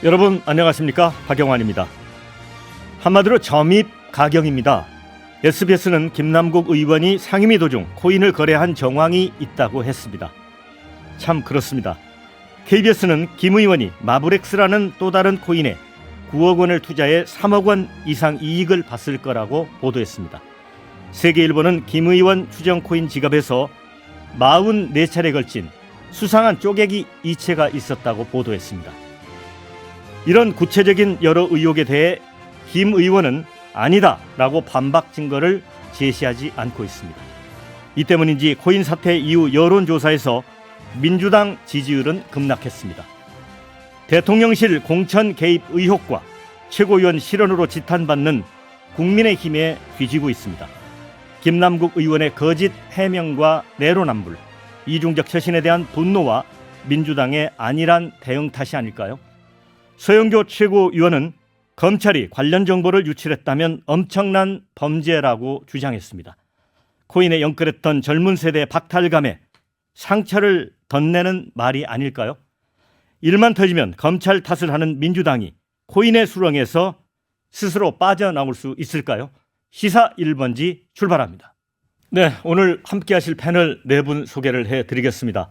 여러분 안녕하십니까? 박영환입니다. 한마디로 점입 가경입니다. SBS는 김남국 의원이 상임위 도중 코인을 거래한 정황이 있다고 했습니다. 참 그렇습니다. KBS는 김 의원이 마블엑스라는 또 다른 코인에 9억 원을 투자해 3억 원 이상 이익을 봤을 거라고 보도했습니다. 세계일보는 김 의원 추정 코인 지갑에서 44차례 걸친 수상한 쪼개기 이체가 있었다고 보도했습니다. 이런 구체적인 여러 의혹에 대해 김 의원은 아니다라고 반박 증거를 제시하지 않고 있습니다. 이 때문인지 코인 사태 이후 여론조사에서 민주당 지지율은 급락했습니다. 대통령실 공천 개입 의혹과 최고위원 실언으로 지탄받는 국민의힘에 뒤지고 있습니다. 김남국 의원의 거짓 해명과 내로남불, 이중적 처신에 대한 분노와 민주당의 안일한 대응 탓이 아닐까요? 서영교 최고위원은 검찰이 관련 정보를 유출했다면 엄청난 범죄라고 주장했습니다. 코인에 연결했던 젊은 세대의 박탈감에 상처를 덧내는 말이 아닐까요? 일만 터지면 검찰 탓을 하는 민주당이 코인의 수렁에서 스스로 빠져나올 수 있을까요? 시사 1번지 출발합니다. 네, 오늘 함께 하실 패널 네 분 소개를 해드리겠습니다.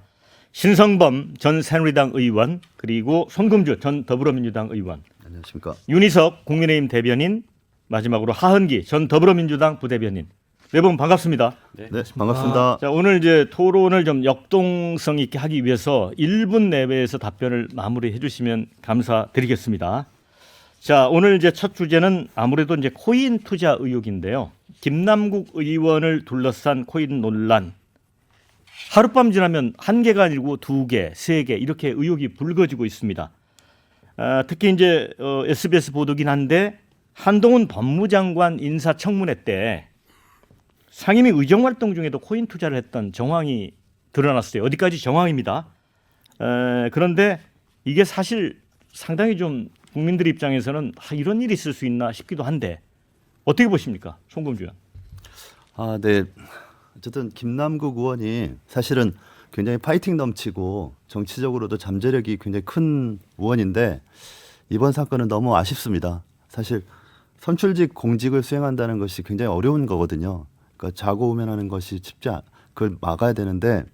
신성범 전 새누리당 의원, 그리고 손금주 전 더불어민주당 의원, 안녕하십니까. 윤희석 국민의힘 대변인, 마지막으로 하헌기 전 더불어민주당 부대변인. 네 분 반갑습니다. 네, 반갑습니다. 자, 오늘 이제 토론을 좀 역동성 있게 하기 위해서 1분 내외에서 답변을 마무리해 주시면 감사드리겠습니다. 자, 오늘 이제 첫 주제는 아무래도 이제 코인 투자 의혹인데요. 김남국 의원을 둘러싼 코인 논란. 하룻밤 지나면 한 개가 아니고 두 개, 세 개 이렇게 의혹이 불거지고 있습니다. 특히 이제 SBS 보도긴 한데 한동훈 법무장관 인사청문회 때 상임위 의정활동 중에도 코인 투자를 했던 정황이 드러났어요. 어디까지 정황입니다. 그런데 이게 사실 상당히 좀 국민들 입장에서는 이런 일이 있을 수 있나 싶기도 한데 어떻게 보십니까? 송금주 의원. 네. 어쨌든 김남국 의원이 사실은 굉장히 파이팅 넘치고 정치적으로도 잠재력이 굉장히 큰 의원인데 이번 사건은 너무 아쉽습니다. 사실 선출직 공직을 수행한다는 것이 굉장히 어려운 거거든요. 그러니까 자고우면하는 것이 그걸 막아야 되는데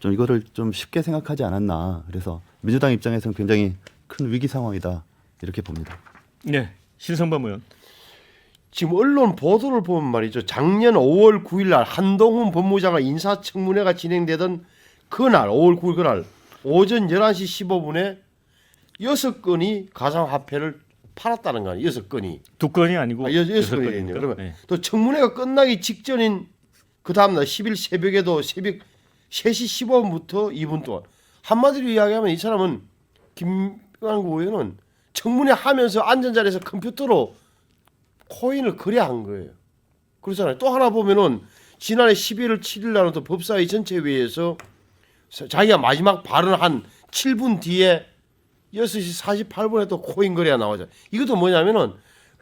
좀 이거를 좀 쉽게 생각하지 않았나. 그래서 민주당 입장에서는 굉장히 큰 위기 상황이다 이렇게 봅니다. 네, 신성범 의원. 지금 언론 보도를 보면 말이죠. 작년 5월 9일 날 한동훈 법무장관 인사청문회가 진행되던 그날 5월 9일 그날 오전 11시 15분에 6건이 가상화폐를 팔았다는 거 아니에요. 6건이. 두 건이 아니고 6건이 되네요. 그러면 또 청문회가 끝나기 직전인 그 다음날 10일 새벽에도 새벽 3시 15분부터 2분 동안 한마디로 이야기하면 이 사람은 김남국 의원은 청문회 하면서 앉은 자리에서 컴퓨터로 코인을 거래한 거예요. 그렇잖아요. 또 하나 보면은 지난해 11월 7일 날은 또 법사위 전체회의에서 자기가 마지막 발언한 7분 뒤에 6시 48분에 또 코인 거래가 나오죠. 이것도 뭐냐면은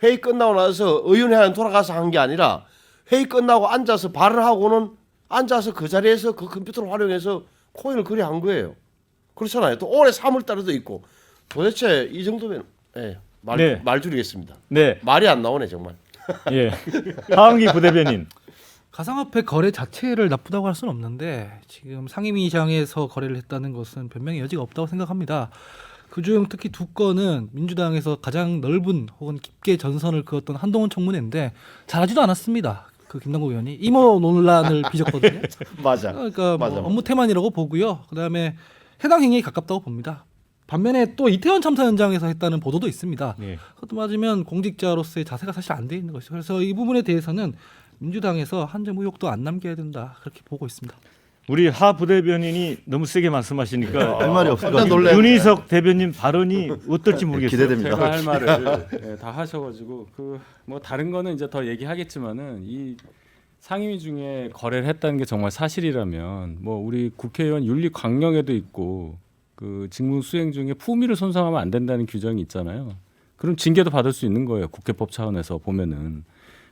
회의 끝나고 나서 의원회관 돌아가서 한 게 아니라 회의 끝나고 앉아서 발언하고는 앉아서 그 자리에서 그 컴퓨터를 활용해서 코인을 거래한 거예요. 그렇잖아요. 또 올해 3월 달에도 있고 도대체 이 정도면 말 줄이겠습니다. 네. 말이 안 나오네 정말. 예. 하헌기 부대변인. 가상화폐 거래 자체를 나쁘다고 할 수는 없는데 지금 상임위장에서 거래를 했다는 것은 변명의 여지가 없다고 생각합니다. 그중 특히 두 건은 민주당에서 가장 넓은 혹은 깊게 전선을 그었던 한동훈 청문회인데 잘하지도 않았습니다. 그 김남국 의원이 임호 논란을 빚었거든요. 맞아. 그러니까 맞아. 업무 태만이라고 보고요. 그다음에 해당 행위에 가깝다고 봅니다. 반면에 또 이태원 참사 현장에서 했다는 보도도 있습니다. 네. 그것도 맞으면 공직자로서의 자세가 사실 안 돼 있는 것이죠. 그래서 이 부분에 대해서는 민주당에서 한 점 의혹도 안 남겨야 된다 그렇게 보고 있습니다. 우리 하 부대변인이 너무 세게 말씀하시니까 할 말이 없을 것 깜짝 같아요. 놀래. 윤희석 대변인 발언이 어떨지 모르겠어요. 기대됩니다. 제가 할 말을 다 하셔가지고 그 뭐 다른 거는 이제 더 얘기하겠지만은 이 상임위 중에 거래를 했다는 게 정말 사실이라면 뭐 우리 국회의원 윤리 강령에도 있고 그 직무 수행 중에 품위를 손상하면 안 된다는 규정이 있잖아요. 그럼 징계도 받을 수 있는 거예요. 국회법 차원에서 보면은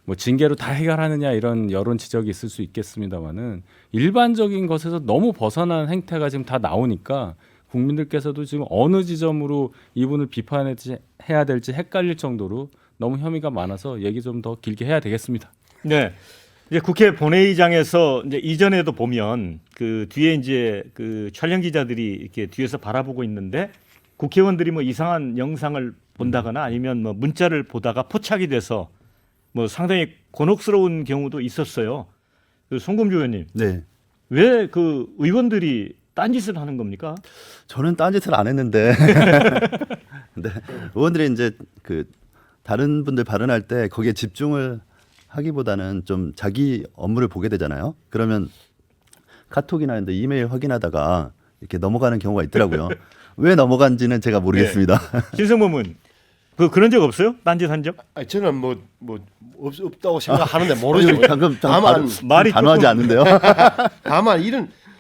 뭐 징계로 다 해결하느냐 이런 여론 지적이 있을 수 있겠습니다만은 일반적인 것에서 너무 벗어난 행태가 지금 다 나오니까 국민들께서도 지금 어느 지점으로 이분을 비판해야 될지 헷갈릴 정도로 너무 혐의가 많아서 얘기 좀 더 길게 해야 되겠습니다. 네. 이제 국회 본회의장에서 이제 이전에도 보면 그 뒤에 이제 그 촬영 기자들이 이렇게 뒤에서 바라보고 있는데 국회의원들이 뭐 이상한 영상을 본다거나 아니면 뭐 문자를 보다가 포착이 돼서 뭐 상당히 곤혹스러운 경우도 있었어요. 그 송금주 의원님, 네. 왜 그 의원들이 딴짓을 하는 겁니까? 저는 딴짓을 안 했는데 근데 의원들이 이제 그 다른 분들 발언할 때 거기에 집중을 하기보다는 좀 자기 업무를 보게 되잖아요. 그러면 카톡이나 이메일 확인하다가 이렇게 넘어가는 경우가 있더라고요. 왜 넘어간지는 제가 모르겠습니다. 신성범은 그런 적 없어요? 딴짓한 적? 아니, 저는 뭐 없다고 생각하는데 모르죠. 방금 다만 말이 단호하지 조금- 않는데요. 다만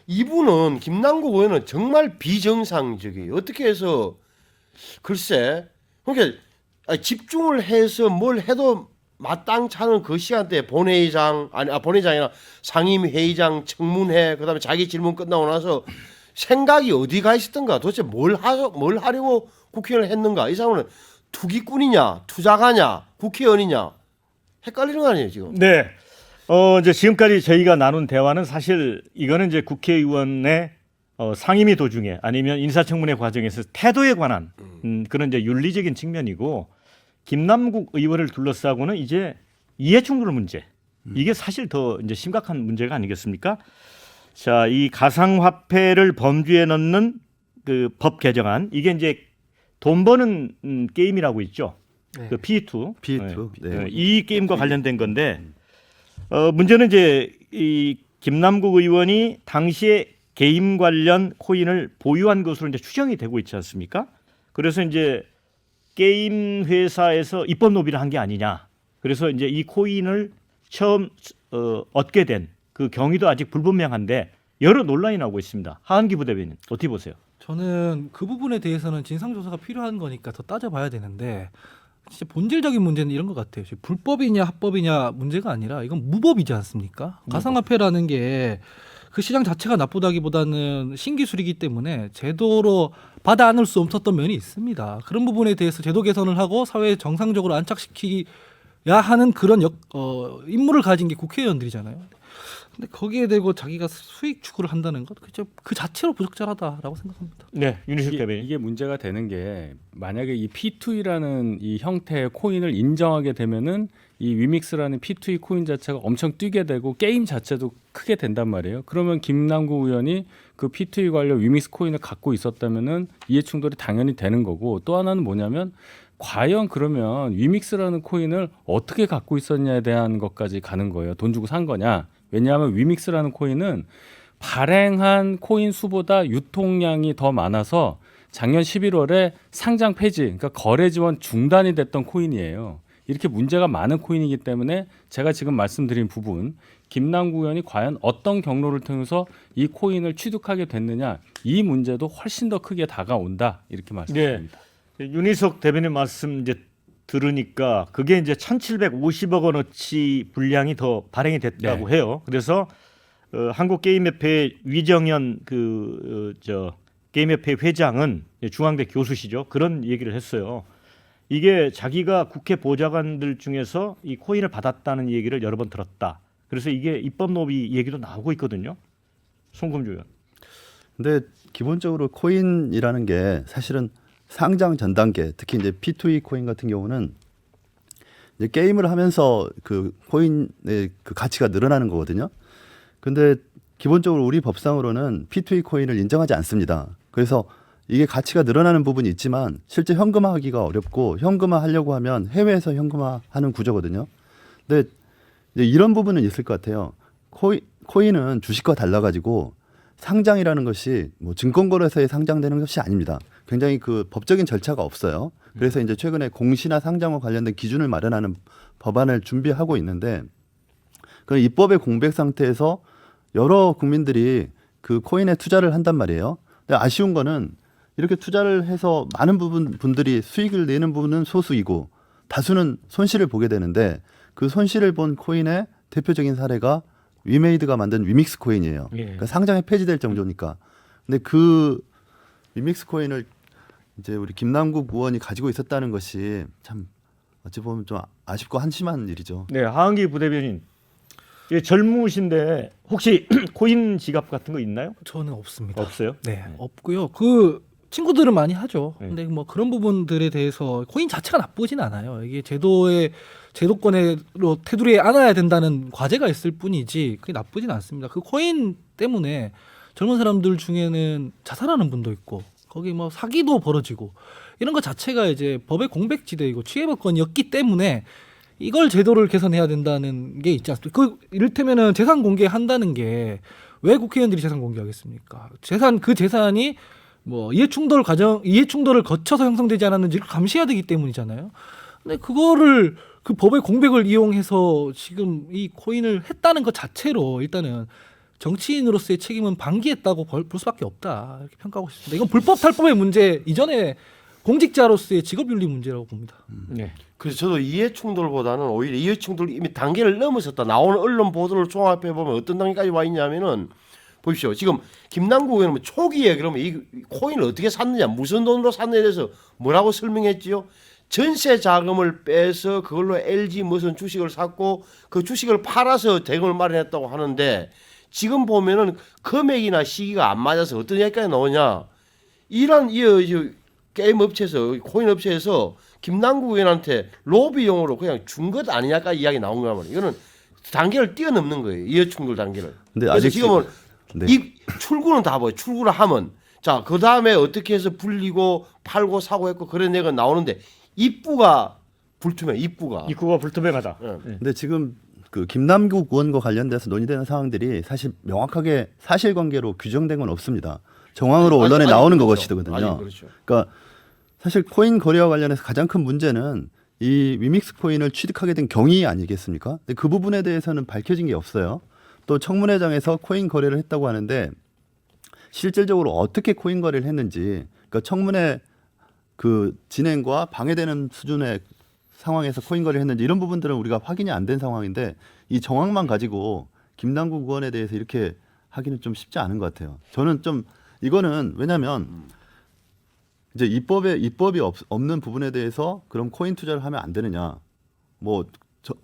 이분은 김남국 의원은 정말 비정상적이에요. 어떻게 해서 글쎄 그러니까 집중을 해서 뭘 해도 마땅찮은 그 시간대에 본회의장이 아니라 상임회의장 청문회 그다음에 자기 질문 끝나고 나서 생각이 어디 가 있었던가 도대체 뭘 하려고 국회의원을 했는가 이 사람은 투기꾼이냐 투자가냐 국회의원이냐 헷갈리는 거 아니에요 지금. 네. 이제 지금까지 저희가 나눈 대화는 사실 이거는 이제 국회의원의 상임위 도중에 아니면 인사청문회 과정에서 태도에 관한 그런 이제 윤리적인 측면이고 김남국 의원을 둘러싸고는 이제 이해충돌 문제 이게 사실 더 이제 심각한 문제가 아니겠습니까? 자, 이 가상화폐를 범주에 넣는 그 법 개정안 이게 이제 돈 버는 게임이라고 있죠. 네. 그 P2. P2. 네. 이 게임과 관련된 건데 문제는 이제 이 김남국 의원이 당시에 게임 관련 코인을 보유한 것으로 이제 추정이 되고 있지 않습니까? 그래서 이제 게임 회사에서 입법 로비를 한 게 아니냐. 그래서 이제 이 코인을 처음 얻게 된 그 경위도 아직 불분명한데 여러 논란이 나오고 있습니다. 하한기 부대변인 어떻게 보세요? 저는 그 부분에 대해서는 진상조사가 필요한 거니까 더 따져봐야 되는데 진짜 본질적인 문제는 이런 것 같아요. 지금 불법이냐 합법이냐 문제가 아니라 이건 무법이지 않습니까? 가상화폐라는 게 그 시장 자체가 나쁘다기보다는 신기술이기 때문에 제도로 받아 안을 수 없었던 면이 있습니다. 그런 부분에 대해서 제도 개선을 하고 사회에 정상적으로 안착시켜야 하는 그런 임무를 가진 게 국회의원들이잖아요. 근데 거기에 대고 자기가 수익 추구를 한다는 것, 그 자체로 부적절하다라고 생각합니다. 네, 윤희숙 대변인. 이게 문제가 되는 게 만약에 이 P2E라는 이 형태의 코인을 인정하게 되면은 이 위믹스라는 P2E 코인 자체가 엄청 뛰게 되고 게임 자체도 크게 된단 말이에요. 그러면 김남국 의원이 그 P2E 관련 위믹스 코인을 갖고 있었다면은 이해 충돌이 당연히 되는 거고 또 하나는 뭐냐면 과연 그러면 위믹스라는 코인을 어떻게 갖고 있었냐에 대한 것까지 가는 거예요. 돈 주고 산 거냐? 왜냐하면 위믹스라는 코인은 발행한 코인 수보다 유통량이 더 많아서 작년 11월에 상장 폐지, 그러니까 거래 지원 중단이 됐던 코인이에요. 이렇게 문제가 많은 코인이기 때문에 제가 지금 말씀드린 부분, 김남국 의원이 과연 어떤 경로를 통해서 이 코인을 취득하게 됐느냐, 이 문제도 훨씬 더 크게 다가온다 이렇게 말씀드립니다. 윤희석 대변인 말씀 이제 들으니까 그게 이제 1,750억 원어치 분량이 더 발행이 됐다고 해요. 그래서 한국게임협회 위정현 게임협회 회장은 중앙대 교수시죠. 그런 얘기를 했어요. 이게 자기가 국회 보좌관들 중에서 이 코인을 받았다는 얘기를 여러 번 들었다. 그래서 이게 입법 로비 얘기도 나오고 있거든요. 송금주 의원. 근데 기본적으로 코인이라는 게 사실은 상장 전 단계, 특히 이제 P2E 코인 같은 경우는 이제 게임을 하면서 그 코인의 그 가치가 늘어나는 거거든요. 근데 기본적으로 우리 법상으로는 P2E 코인을 인정하지 않습니다. 그래서 이게 가치가 늘어나는 부분이 있지만 실제 현금화하기가 어렵고 현금화하려고 하면 해외에서 현금화하는 구조거든요. 근데 이제 이런 부분은 있을 것 같아요. 코인은 주식과 달라가지고 상장이라는 것이 뭐 증권거래소에 상장되는 것이 아닙니다. 굉장히 그 법적인 절차가 없어요. 그래서 이제 최근에 공시나 상장과 관련된 기준을 마련하는 법안을 준비하고 있는데 그 입법의 공백 상태에서 여러 국민들이 그 코인에 투자를 한단 말이에요. 근데 아쉬운 거는 이렇게 투자를 해서 많은 분들이 수익을 내는 부분은 소수이고 다수는 손실을 보게 되는데 그 손실을 본 코인의 대표적인 사례가 위메이드가 만든 위믹스 코인이에요. 예. 그러니까 상장이 폐지될 정도니까. 근데 그 위믹스 코인을 이제 우리 김남국 의원이 가지고 있었다는 것이 참 어찌 보면 좀 아쉽고 한심한 일이죠. 네, 하은기 부대변인. 예, 젊으신데 혹시 코인 지갑 같은 거 있나요? 저는 없습니다. 없어요? 네, 없고요. 그 친구들은 많이 하죠. 네. 근데 뭐 그런 부분들에 대해서 코인 자체가 나쁘진 않아요. 이게 제도권으로 테두리에 안아야 된다는 과제가 있을 뿐이지 그게 나쁘진 않습니다. 그 코인 때문에 젊은 사람들 중에는 자살하는 분도 있고 거기 뭐 사기도 벌어지고 이런 것 자체가 이제 법의 공백지대이고 취해법권이었기 때문에 이걸 제도를 개선해야 된다는 게 있지 않습니까? 그 이를테면은 재산 공개한다는 게 왜 국회의원들이 재산 공개하겠습니까? 그 재산이 뭐 이해 충돌을 거쳐서 형성되지 않았는지를 감시해야 되기 때문이잖아요. 근데 그거를 그 법의 공백을 이용해서 지금 이 코인을 했다는 것 자체로 일단은 정치인으로서의 책임은 방기했다고 볼 수밖에 없다 이렇게 평가하고 싶습니다. 이건 불법 탈법의 문제 이전에 공직자로서의 직업윤리 문제라고 봅니다. 네. 그래서 저도 이해 충돌보다는 오히려 이해 충돌이 이미 단계를 넘어섰다. 나오는 언론 보도를 종합해 보면 어떤 단계까지 와 있냐면은 보십시오. 지금 김남국 의원은 초기에 그러면 이 코인을 어떻게 샀느냐, 무슨 돈으로 샀느냐에 대해서 뭐라고 설명했지요? 전세 자금을 빼서 그걸로 LG 무슨 주식을 샀고 그 주식을 팔아서 대금을 마련했다고 하는데 지금 보면은 금액이나 시기가 안 맞아서 어떤 얘기까지 나오냐? 이런 이 게임 업체에서 코인 업체에서 김남국 의원한테 로비용으로 그냥 준 것 아니냐까지 이야기 나온 거란 말이에요. 이거는 단계를 뛰어넘는 거예요. 이해 충돌 단계를. 근데 그래서 아직 지금은 네. 이 출구는 다 보여. 출구를 하면 자, 그 다음에 어떻게 해서 불리고 팔고 사고 했고 그런 얘기가 나오는데 입구가 불투명. 입구가. 입구가 불투명하다. 예. 근데 지금 그 김남국 의원과 관련돼서 논의되는 사항들이 사실 명확하게 사실관계로 규정된 건 없습니다. 정황으로 언론에 나오는 것이거든요. 그렇죠. 그러니까 사실 코인 거래와 관련해서 가장 큰 문제는 이 위믹스 코인을 취득하게 된 경위 아니겠습니까? 근데 그 부분에 대해서는 밝혀진 게 없어요. 또 청문회장에서 코인 거래를 했다고 하는데 실질적으로 어떻게 코인 거래를 했는지, 그러니까 청문회 그 진행과 방해되는 수준의 상황에서 코인 거래를 했는지 이런 부분들은 우리가 확인이 안 된 상황인데 이 정황만 가지고 김남국 의원에 대해서 이렇게 하기는 좀 쉽지 않은 것 같아요. 저는 좀 이거는 왜냐하면 이제 입법이 없는 부분에 대해서 그럼 코인 투자를 하면 안 되느냐, 뭐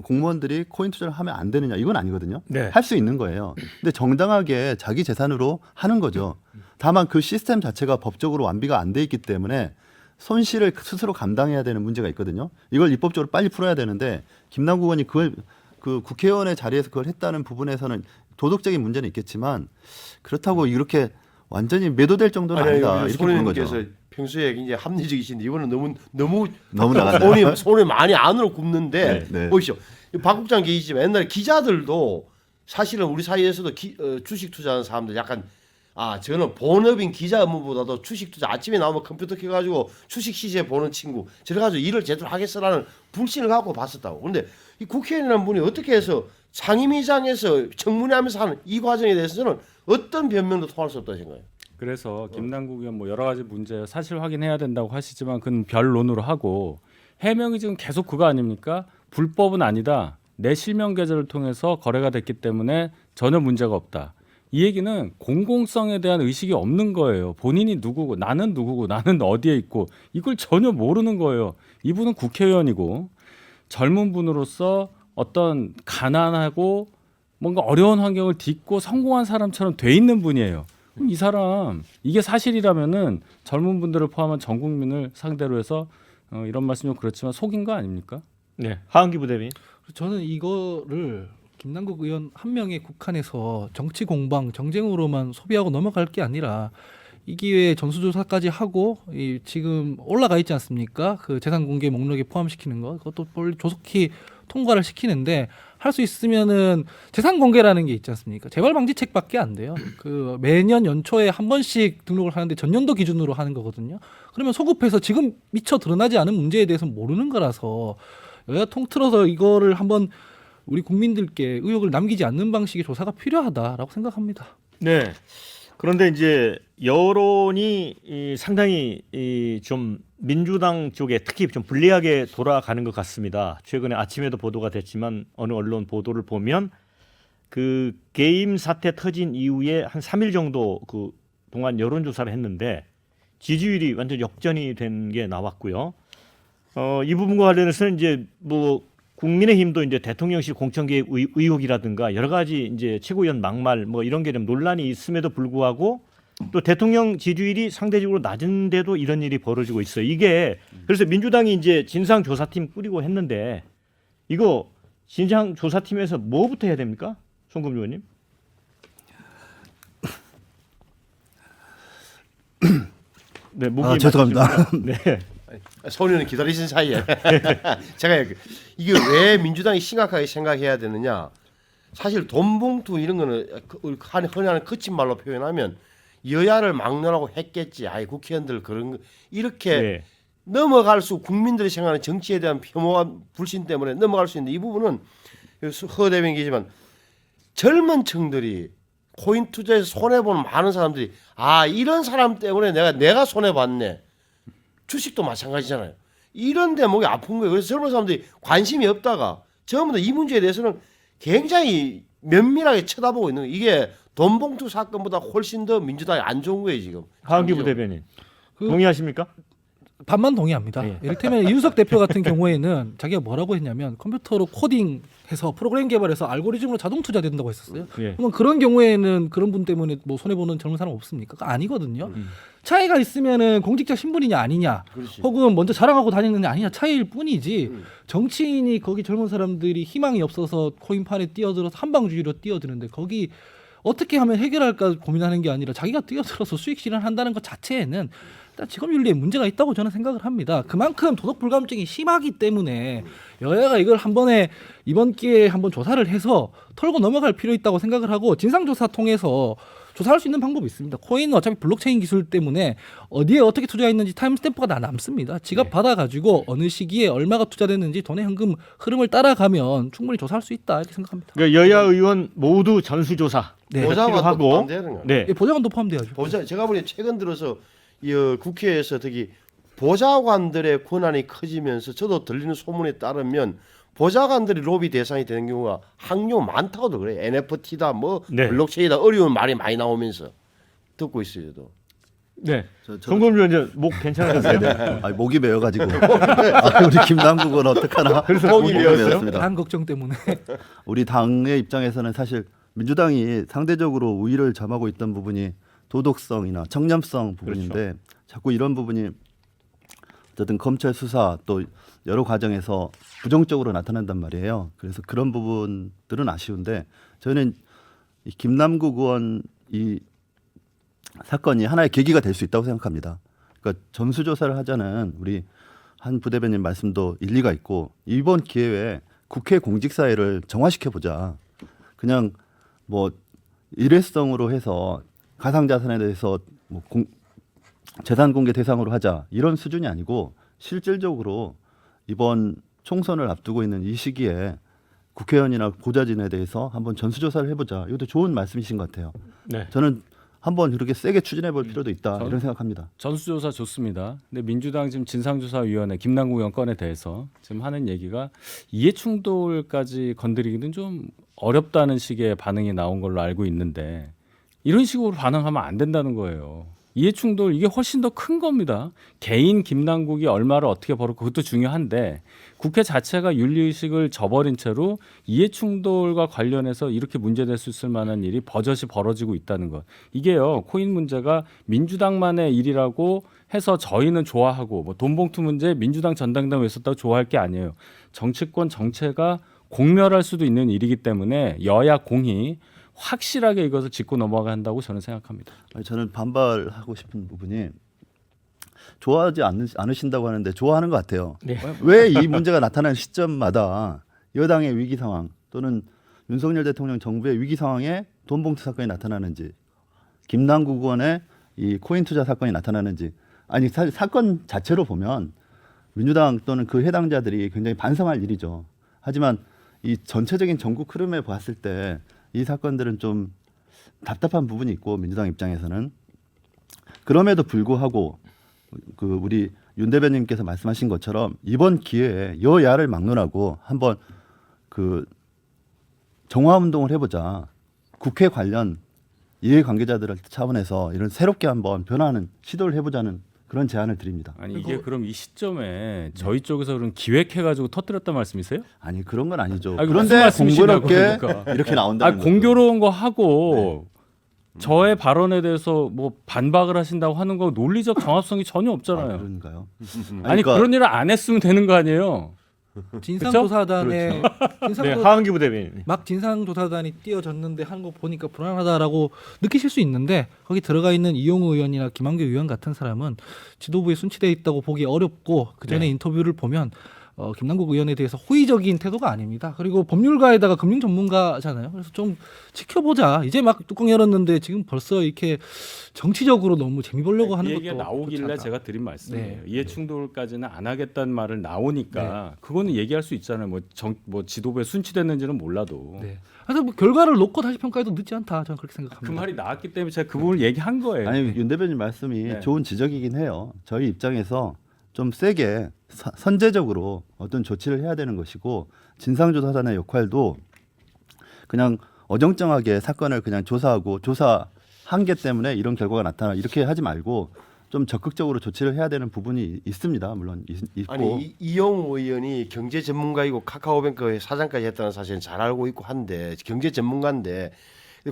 공무원들이 코인 투자를 하면 안 되느냐, 이건 아니거든요. 네. 할 수 있는 거예요. 근데 정당하게 자기 재산으로 하는 거죠. 다만 그 시스템 자체가 법적으로 완비가 안 돼 있기 때문에 손실을 스스로 감당해야 되는 문제가 있거든요. 이걸 입법적으로 빨리 풀어야 되는데 김남국 의원이 그걸 그 국회의원의 자리에서 그걸 했다는 부분에서는 도덕적인 문제는 있겠지만 그렇다고 이렇게 완전히 매도될 정도는 아니다. 이렇게 보는 거죠. 손님께서 평소에 이제 합리적이신데 이거는 너무 나간다. 손이 많이 안으로 굽는데 네, 네. 보시죠. 박 국장 계시지만 옛날에 기자들도 사실은 우리 사이에서도 주식 투자하는 사람들 약간 저는 본업인 기자 업무보다도 주식 투자 아침에 나오면 컴퓨터 켜가지고 주식 시세 보는 친구 저래가지고 일을 제대로 하겠어라는 불신을 갖고 봤었다고. 그런데 이 국회의원이라는 분이 어떻게 해서 상임위장에서 청문회 하면서 하는 이 과정에 대해서는 어떤 변명도 통할 수 없다고 생각해요. 그래서 김남국 의원 뭐 여러 가지 문제 사실 확인해야 된다고 하시지만 그건 변론으로 하고 해명이 지금 계속 그거 아닙니까? 불법은 아니다. 내 실명 계좌를 통해서 거래가 됐기 때문에 전혀 문제가 없다. 이 얘기는 공공성에 대한 의식이 없는 거예요. 본인이 누구고 나는 어디에 있고 이걸 전혀 모르는 거예요. 이분은 국회의원이고 젊은 분으로서 어떤 가난하고 뭔가 어려운 환경을 딛고 성공한 사람처럼 돼 있는 분이에요. 그럼 이 사람 이게 사실이라면은 젊은 분들을 포함한 전 국민을 상대로 해서 이런 말씀 좀 그렇지만 속인 거 아닙니까? 네. 하은기 부대변인. 저는 이거를 김남국 의원 한 명에 국한해서 정치 공방, 정쟁으로만 소비하고 넘어갈 게 아니라 이 기회에 전수조사까지 하고 지금 올라가 있지 않습니까? 그 재산 공개 목록에 포함시키는 거 그것도 빨리 조속히 통과를 시키는데 할 수 있으면은 재산 공개라는 게 있지 않습니까? 재발 방지책밖에 안 돼요. 그 매년 연초에 한 번씩 등록을 하는데 전년도 기준으로 하는 거거든요. 그러면 소급해서 지금 미처 드러나지 않은 문제에 대해서 모르는 거라서 여야 통틀어서 이거를 한번 우리 국민들께 의혹을 남기지 않는 방식의 조사가 필요하다라고 생각합니다. 네. 그런데 이제 여론이 상당히 좀 민주당 쪽에 특히 좀 불리하게 돌아가는 것 같습니다. 최근에 아침에도 보도가 됐지만 어느 언론 보도를 보면 그 게임 사태 터진 이후에 한 3일 정도 그 동안 여론조사를 했는데 지지율이 완전 역전이 된 게 나왔고요. 이 부분과 관련해서는 이제 뭐 국민의힘도 이제 대통령실 공천계획 의혹이라든가 여러 가지 이제 최고위원 막말 뭐 이런 게 좀 논란이 있음에도 불구하고 또 대통령 지지율이 상대적으로 낮은데도 이런 일이 벌어지고 있어요. 이게 그래서 민주당이 이제 진상조사팀 꾸리고 했는데 이거 진상조사팀에서 뭐부터 해야 됩니까? 송금 의원님? 네, 목이 죄송합니다. 맞으시구나. 네. 소녀는 기다리신 사이에 제가 이게 왜 민주당이 심각하게 생각해야 되느냐? 사실 돈 봉투 이런 거는 흔히 하는 거친 말로 표현하면 여야를 막론하고 했겠지. 아이 국회의원들 그런 거 이렇게 네. 넘어갈 수 국민들이 생각하는 정치에 대한 혐오와 불신 때문에 넘어갈 수 있는데 이 부분은 허 대변이지만 젊은 층들이 코인 투자에서 손해 보는 많은 사람들이 아 이런 사람 때문에 내가 손해 봤네. 주식도 마찬가지잖아요. 이런 대목이 아픈 거예요. 그래서 젊은 사람들이 관심이 없다가 전부 다 이 문제에 대해서는 굉장히 면밀하게 쳐다보고 있는 거예요. 이게 돈 봉투 사건보다 훨씬 더 민주당이 안 좋은 거예요 지금. 하은기 부대변인 동의하십니까? 반만 동의합니다. 예. 이를테면 이준석 대표 같은 경우에는 자기가 뭐라고 했냐면 컴퓨터로 코딩해서 프로그램 개발해서 알고리즘으로 자동 투자된다고 했었어요. 예. 그러면 그런 경우에는 그런 분 때문에 뭐 손해 보는 젊은 사람 없습니까? 그거 아니거든요. 차이가 있으면은 공직자 신분이냐 아니냐, 그렇지. 혹은 먼저 자랑하고 다니느냐 아니냐 차이일 뿐이지. 정치인이 거기 젊은 사람들이 희망이 없어서 코인판에 뛰어들어서 한방주의로 뛰어드는데 거기 어떻게 하면 해결할까 고민하는 게 아니라 자기가 뛰어들어서 수익 실현한다는 것 자체에는 일단 직업윤리에 문제가 있다고 저는 생각을 합니다. 그만큼 도덕 불감증이 심하기 때문에 여야가 이걸 한 번에 이번 기회에 한번 조사를 해서 털고 넘어갈 필요 있다고 생각을 하고 진상조사 통해서 조사할 수 있는 방법이 있습니다. 코인은 어차피 블록체인 기술 때문에 어디에 어떻게 투자했는지 타임스탬프가 다 남습니다. 지갑 받아가지고 어느 시기에 얼마가 투자됐는지 돈의 현금 흐름을 따라가면 충분히 조사할 수 있다 이렇게 생각합니다. 그러니까 여야 의원 모두 전수조사 네. 보좌관도 필요하고 포함되는 거예요. 네. 예, 보좌관도 포함돼야죠. 제가 보기엔 최근 들어서 이 국회에서 특히 보좌관들의 권한이 커지면서 저도 들리는 소문에 따르면 보좌관들이 로비 대상이 되는 경우가 항요 많다고도 그래요. NFT다 뭐 네. 블록체인이다 어려운 말이 많이 나오면서 듣고 있어요. 저도. 네. 저- 송금 의원 목 괜찮으세요? 아니, 목이 메어가지고 우리 김남국은 어떡하나 그래서 목이 목이 메었어요? 메었습니다. 당 걱정 때문에. 우리 당의 입장에서는 사실 민주당이 상대적으로 우위를 점하고 있던 부분이 도덕성이나 청렴성 부분인데 자꾸 이런 부분이 어쨌든 검찰 수사 또 여러 과정에서 부정적으로 나타난단 말이에요. 그래서 그런 부분들은 아쉬운데 저는 이 김남국 의원 이 사건이 하나의 계기가 될 수 있다고 생각합니다. 그러니까 전수조사를 하자는 우리 한 부대변인 말씀도 일리가 있고 이번 기회에 국회 공직사회를 정화시켜 보자. 그냥 뭐 일회성으로 해서 가상자산에 대해서 뭐 재산 공개 대상으로 하자 이런 수준이 아니고 실질적으로 이번 총선을 앞두고 있는 이 시기에 국회의원이나 보좌진에 대해서 한번 전수조사를 해보자. 이것도 좋은 말씀이신 것 같아요. 네. 저는 한번 이렇게 세게 추진해 볼 필요도 있다 이런 생각합니다. 전수조사 좋습니다. 근데 민주당 지금 진상조사위원회 김남국 의원 건에 대해서 지금 하는 얘기가 이해충돌까지 건드리기는 좀 어렵다는 식의 반응이 나온 걸로 알고 있는데 이런 식으로 반응하면 안 된다는 거예요. 이해충돌 이게 훨씬 더 큰 겁니다. 개인 김남국이 얼마를 어떻게 벌었고 그것도 중요한데 국회 자체가 윤리의식을 저버린 채로 이해충돌과 관련해서 이렇게 문제될 수 있을 만한 일이 버젓이 벌어지고 있다는 것. 이게요. 코인 문제가 민주당만의 일이라고 해서 저희는 좋아하고 뭐 돈봉투 문제 민주당 전당대회에 있었다고 좋아할 게 아니에요. 정치권 정체가 공멸할 수도 있는 일이기 때문에 여야 공히 확실하게 이것을 짚고 넘어가야 한다고 저는 생각합니다. 아니, 저는 반발하고 싶은 부분이 좋아하지 않으신다고 하는데 좋아하는 것 같아요. 네. 왜 이 문제가 나타나는 시점마다 여당의 위기 상황 또는 윤석열 대통령 정부의 위기 상황에 돈봉투 사건이 나타나는지 김남국 의원의 이 코인 투자 사건이 나타나는지 아니 사실 사건 자체로 보면 민주당 또는 그 해당자들이 굉장히 반성할 일이죠. 하지만 이 전체적인 전국 흐름에 봤을 때 이 사건들은 좀 답답한 부분이 있고 민주당 입장에서는 그럼에도 불구하고 그 우리 윤 대변인께서 말씀하신 것처럼 이번 기회에 여야를 막론하고 한번 그 정화 운동을 해보자. 국회 관련 이해관계자들 차원에서 이런 새롭게 한번 변화하는 시도를 해보자는 그런 제안을 드립니다. 아니 이게 그럼 이 시점에 저희 쪽에서 그런 기획해가지고 터뜨렸단 말씀이세요? 아니 그런 건 아니죠. 아니, 무슨 그런데 말씀이시냐고, 공교롭게 그러니까. 이렇게 나온다는 거죠. 공교로운 거 하고 저의 발언에 대해서 뭐 반박을 하신다고 하는 거 논리적 정합성이 전혀 없잖아요. 그런가요? 아니 그러니까 그런 일을 안 했으면 되는 거 아니에요? 진상조사단에 네, 하은기 부대변인. 막 진상조사단이 뛰어졌는데 하는 거 보니까 불안하다라고 느끼실 수 있는데 거기 들어가 있는 이용우 의원이나 김한규 의원 같은 사람은 지도부에 순치돼 있다고 보기 어렵고 그 전에 네. 인터뷰를 보면 김남국 의원에 대해서 호의적인 태도가 아닙니다. 그리고 법률가에다가 금융 전문가잖아요. 그래서 좀 지켜보자. 이제 막 뚜껑 열었는데 지금 벌써 이렇게 정치적으로 너무 재미 보려고 하는 이 것도 얘기가 좋지 나오길래 않다. 제가 드린 말씀이에요. 네. 이해 충돌까지는 안 하겠다는 말을 나오니까 그거는 얘기할 수 있잖아요. 뭐 지도부에 순치됐는지는 몰라도 네. 그래서 뭐 결과를 놓고 다시 평가해도 늦지 않다. 저는 그렇게 생각합니다. 그 말이 나왔기 때문에 제가 그 부분을 얘기한 거예요. 아니 윤 대변인 말씀이 네. 좋은 지적이긴 해요. 저희 입장에서 좀 세게 선제적으로 어떤 조치를 해야 되는 것이고 진상조사단의 역할도 그냥 어정쩡하게 사건을 그냥 조사하고 조사 한계 때문에 이런 결과가 나타나 이렇게 하지 말고 좀 적극적으로 조치를 해야 되는 부분이 있습니다. 물론 있고 아니 이용우 의원이 경제 전문가이고 카카오뱅크의 사장까지 했다는 사실은 잘 알고 있고 한데 경제 전문가인데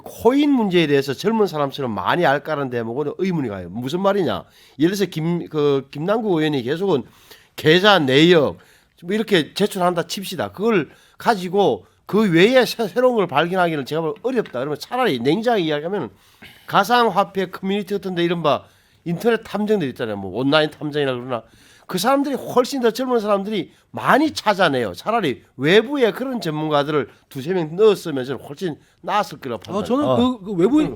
코인 문제에 대해서 젊은 사람처럼 많이 알까라는 대목은 의문이 가요. 무슨 말이냐? 예를 들어서 김남국 의원이 계속은 계좌 내역 뭐 이렇게 제출한다 칩시다. 그걸 가지고 그 외에 새로운 걸 발견하기는 제가 보면 어렵다. 그러면 차라리 냉정하게 이야기하면 가상화폐 커뮤니티 같은데 이른바 인터넷 탐정들 있잖아요. 뭐 온라인 탐정이라 그러나 그 사람들이 훨씬 더 젊은 사람들이 많이 찾아내요. 차라리 외부에 그런 전문가들을 두세 명 넣었으면 저는 훨씬 나았을 거라고 판단해요. 저는 그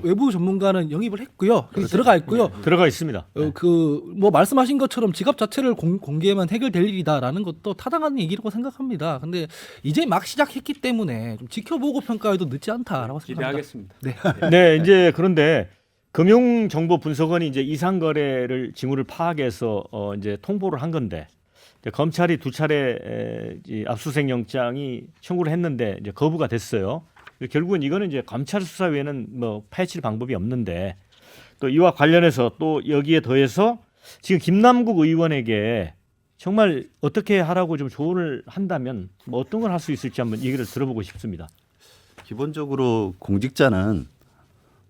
외부 전문가는 영입을 했고요. 거기 들어가 있고요. 들어가 있습니다. 그 뭐 말씀하신 것처럼 지갑 자체를 공개하면 해결될 일이다라는 것도 타당한 얘기라고 생각합니다. 근데 이제 막 시작했기 때문에 좀 지켜보고 평가해도 늦지 않다라고 생각합니다. 기대하겠습니다. 네, 이제 그런데 금융정보분석원이 이제 이상 거래를 징후를 파악해서 이제 통보를 한 건데 이제 검찰이 두 차례 이 압수수색 영장이 청구를 했는데 이제 거부가 됐어요. 결국은 이거는 이제 검찰 수사 외에는 뭐 파헤칠 방법이 없는데 또 이와 관련해서 또 여기에 더해서 지금 김남국 의원에게 정말 어떻게 하라고 좀 조언을 한다면 뭐 어떤 걸 할 수 있을지 한번 얘기를 들어보고 싶습니다. 기본적으로 공직자는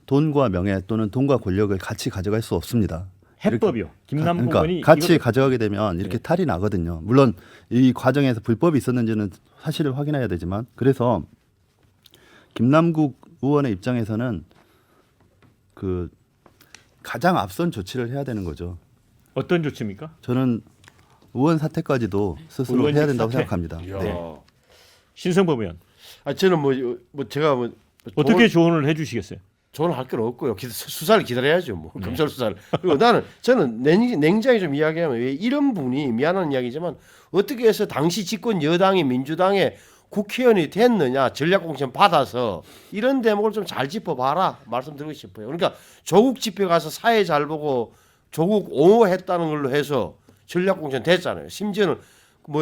돈과 명예 또는 돈과 권력을 같이 가져갈 수 없습니다. 해법이요. 김남국 그러니까 의원이 같이 이것도- 가져가게 되면 이렇게 탈이 나거든요. 물론 이 과정에서 불법이 있었는지는 사실을 확인해야 되지만 그래서 김남국 의원의 입장에서는 그 가장 앞선 조치를 해야 되는 거죠. 어떤 조치입니까? 저는 의원 사퇴까지도 스스로 의원직 해야 된다고 사퇴? 생각합니다. 이야. 네. 신성범 의원 아 저는 뭐 제가 뭐 어떻게 조언을 해주시겠어요? 저는 할 건 없고요. 수사를 기다려야죠. 뭐 검찰 수사를. 그리고 저는 냉정히 좀 이야기하면 왜 이런 분이 미안한 이야기지만 어떻게 해서 당시 집권 여당이 민주당의 국회의원이 됐느냐 전략공천 받아서 이런 대목을 좀 잘 짚어봐라 말씀드리고 싶어요. 그러니까 조국 집회 가서 사회 잘 보고 조국 옹호했다는 걸로 해서 전략공천 됐잖아요. 심지어는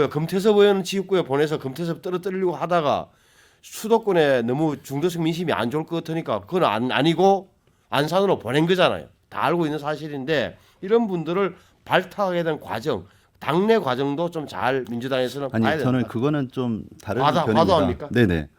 금태섭 의원 지역구에 보내서 금태섭 떨어뜨리려고 하다가 수도권에 너무 중도층 민심이 안 좋을 것 같으니까 그건 아니고 안산으로 보낸 거잖아요. 다 알고 있는 사실인데 이런 분들을 발탁하게 된 과정, 당내 과정도 좀 잘 민주당에서는 봐야 아니 된다. 저는 그거는 좀 다른 과도합니까? 편입니다. 네네.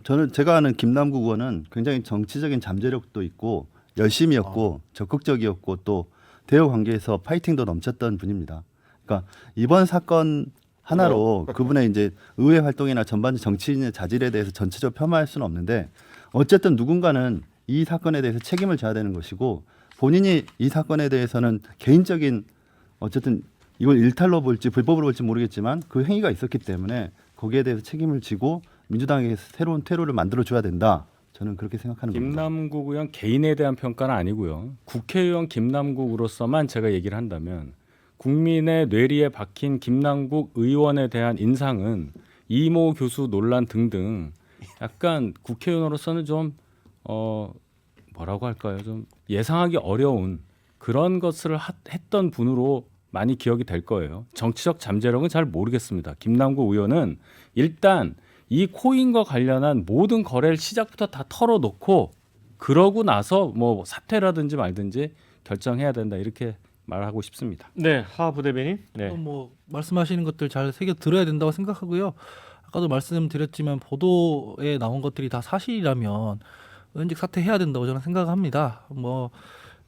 저는 제가 아는 김남국 의원은 굉장히 정치적인 잠재력도 있고 열심이었고 적극적이었고 또 대여 관계에서 파이팅도 넘쳤던 분입니다. 그러니까 이번 사건 하나로 그분의 이제 의회 활동이나 전반적 정치인의 자질에 대해서 전체적으로 폄하할 수는 없는데 어쨌든 누군가는 이 사건에 대해서 책임을 져야 되는 것이고 본인이 이 사건에 대해서는 개인적인 어쨌든 이걸 일탈로 볼지 불법으로 볼지 모르겠지만 그 행위가 있었기 때문에 거기에 대해서 책임을 지고 민주당에게 새로운 퇴로를 만들어줘야 된다. 저는 그렇게 생각하는 겁니다. 김남국 의원 개인에 대한 평가는 아니고요. 국회의원 김남국으로서만 제가 얘기를 한다면 국민의 뇌리에 박힌 김남국 의원에 대한 인상은 이모 교수 논란 등등 약간 국회의원으로서는 좀 뭐라고 할까요? 좀 예상하기 어려운 그런 것을 했던 분으로 많이 기억이 될 거예요. 정치적 잠재력은 잘 모르겠습니다. 김남국 의원은 일단 이 코인과 관련한 모든 거래를 시작부터 다 털어놓고 그러고 나서 뭐 사퇴라든지 말든지 결정해야 된다 이렇게 말하고 싶습니다. 네, 하 부대변인. 네. 뭐 말씀하시는 것들 잘 새겨 들어야 된다고 생각하고요. 아까도 말씀드렸지만 보도에 나온 것들이 다 사실이라면 은직 사퇴해야 된다고 저는 생각합니다. 뭐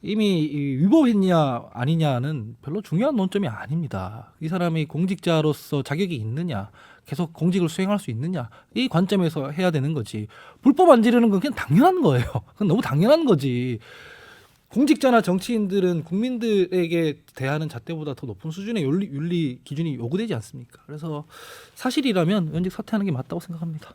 이미 위법했냐 아니냐는 별로 중요한 논점이 아닙니다. 이 사람이 공직자로서 자격이 있느냐, 계속 공직을 수행할 수 있느냐, 이 관점에서 해야 되는 거지. 불법 안 지르는 건 그냥 당연한 거예요. 그건 너무 당연한 거지. 공직자나 정치인들은 국민들에게 대하는 잣대보다 더 높은 수준의 윤리 기준이 요구되지 않습니까? 그래서 사실이라면 의원직 사퇴하는 게 맞다고 생각합니다.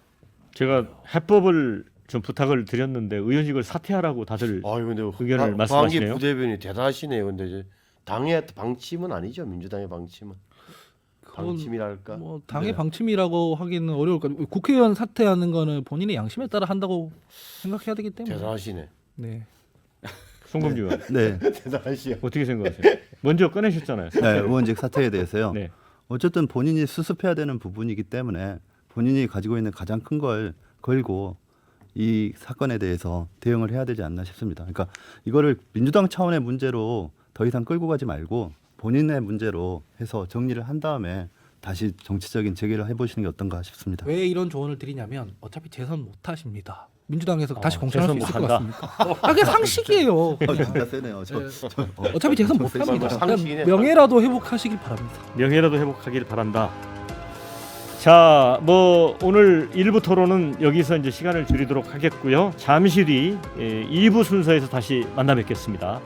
제가 해법을 좀 부탁을 드렸는데 의원직을 사퇴하라고 다들 아유 근데 의견을 말씀하시네요. 부대변인이 대단하시네요. 근데 이제 당의 방침은 아니죠. 민주당의 방침은. 방침이랄까. 뭐 당의 네. 방침이라고 하기는 어려울 것 같아요. 국회의원 사퇴하는 거는 본인의 양심에 따라 한다고 생각해야 되기 때문에. 대단하시네. 네. 송금주 의원 네, 대단하시요. 어떻게 생각하세요? 먼저 꺼내셨잖아요. 네, 의원직 사퇴에 대해서요. 네. 어쨌든 본인이 수습해야 되는 부분이기 때문에 본인이 가지고 있는 가장 큰 걸 걸고 이 사건에 대해서 대응을 해야 되지 않나 싶습니다. 그러니까 이거를 민주당 차원의 문제로 더 이상 끌고 가지 말고 본인의 문제로 해서 정리를 한 다음에 다시 정치적인 재개를 해보시는 게 어떤가 싶습니다. 왜 이런 조언을 드리냐면 어차피 재선 못 하십니다. 민주당에서 다시 공천할 수 재선 있을 못 것 같습니까? 그게 상식이에요. 그냥. 진짜 세네요. 어차피 재선 못 합니다. 상식이네. 명예라도 회복하시길 바랍니다. 명예라도 회복하길 바란다. 자, 뭐 오늘 1부 토론은 여기서 이제 시간을 줄이도록 하겠고요. 잠시 뒤 2부 순서에서 다시 만나 뵙겠습니다.